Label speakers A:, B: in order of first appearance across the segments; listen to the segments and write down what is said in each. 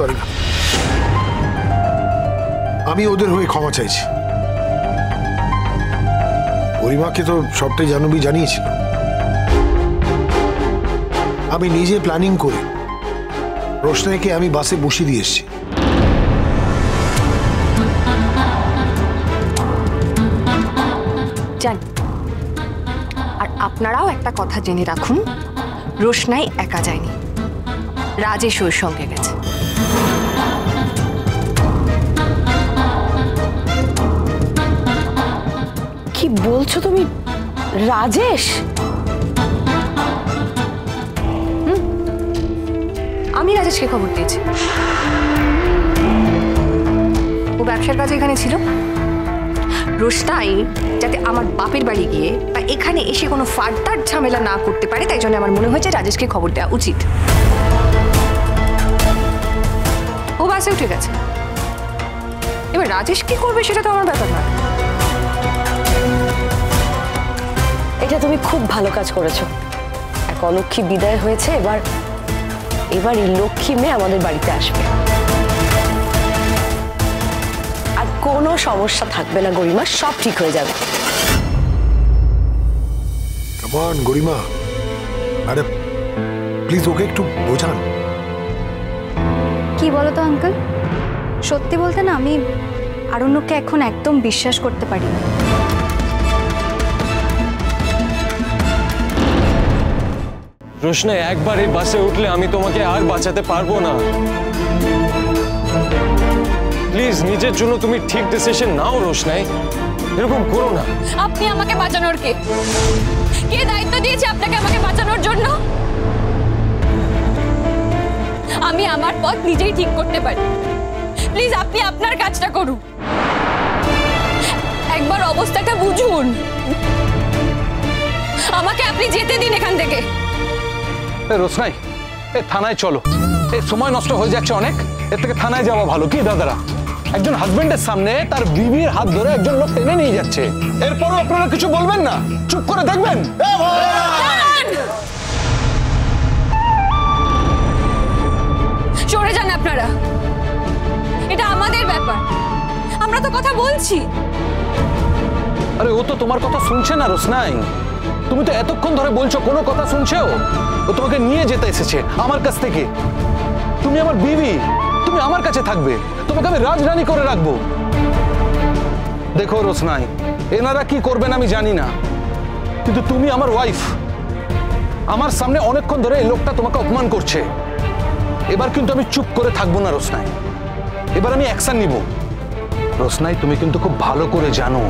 A: Sorry না, আমি ওদের হয়ে ক্ষমা চাইছি। গরিমাকে তো সবটাই জানিয়েছিল। আমি নিজে প্ল্যানিং করে রোশনাইকে আমি বাসে বসিয়ে দিয়ে এসেছি।
B: জানি, আর আপনারাও একটা কথা জেনে রাখুন, রোশনাই একা যায়নি, রাজেশ ওর সঙ্গে গেছে।
C: কি বলছো তুমি? রাজেশ?
B: আমি রাজেশকে খবর দিয়েছি, ও ব্যবসার কাজে এখানে ছিল। রোশনাই যাতে আমার বাপের বাড়ি গিয়ে বা এখানে এসে কোনো ফার্দার ঝামেলা না করতে পারে, তাই জন্য আমার মনে হয়েছে রাজেশকে খবর দেওয়া উচিত। ও বাসে উঠে গেছে, এবার রাজেশ কি করবে সেটা তো আমার ব্যাপার না।
C: এটা তুমি খুব ভালো কাজ করেছো। এক অলক্ষী বিদায় হয়েছে, এবার এই লক্ষ্মী মেয়ে আমাদের বাড়িতে আসবে, আর কোনো সমস্যা থাকবে না গরিমা, সব ঠিক হয়ে যাবে।
A: কেমন গরিমা, আরে প্লিজ ওকে একটু বোঝান।
D: কি বলো তো আঙ্কেল, সত্যি বলতে না আমি আরণ্যকে এখন একদম বিশ্বাস করতে পারি না।
E: রোশনাই, একবার এই বাসে উঠলে আমি তোমাকে আর বাঁচাতে পারবো না। প্লিজ নিজের জন্য তুমি ঠিক ডিসিশন নাও রোশনাই, এরকম করো না।
F: আপনি আমাকে বাঁচানোর কে দায়িত্ব দিয়েছে আপনাকে আমাকে বাঁচানোর জন্য? আমি আমার পথ নিজেই ঠিক করতে পারি। প্লিজ আপনি আপনার কাজটা করুন, একবার অবস্থাটা বুঝুন। আমাকে আপনি যেতে দিন এখান থেকে।
G: রোশনাই, থানায় চলো, সময় নষ্ট হয়ে যাচ্ছে অনেক, এর থেকে থানায় যাওয়া ভালো। কি দাদারা, একজন হাজবেন্ডের সামনে তার বিবির হাত ধরে একজন লোক টেনে নিয়ে যাচ্ছে, এরপরও আপনারা কিছু বলবেন না, চুপ করে দেখবেন?
F: সরে যান আপনারা, এটা আমাদের ব্যাপার, আমরা তো কথা বলছি।
G: আরে ও তো তোমার কথা শুনছে না রোশনাই, তুমি তো এতক্ষণ ধরে বলছো কোনো কথা শুনছে ও তোমাকে নিয়ে যেতে এসেছে আমার কাছ থেকে। তুমি আমার বিবি, তুমি আমার কাছে থাকবে, তোমাকে আমি রাজরানী করে রাখবো। দেখো রোশনাই, এনারা কি করবেন আমি জানি না, কিন্তু তুমি আমার ওয়াইফ। আমার সামনে অনেকক্ষণ ধরে এই লোকটা তোমাকে অপমান করছে, এবার কিন্তু আমি চুপ করে থাকবো না রোশনাই, এবার আমি অ্যাকশন নিব। রোশনাই, তুমি কিন্তু খুব ভালো করে জানো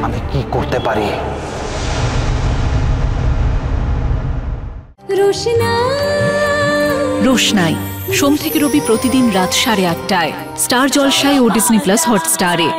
G: আমি কি করতে পারি।
H: রোশনাই সোম থেকে রবি প্রতিদিন রাত 8:30টায় স্টার জলসায় ও ডিজনি প্লাস হটস্টারে।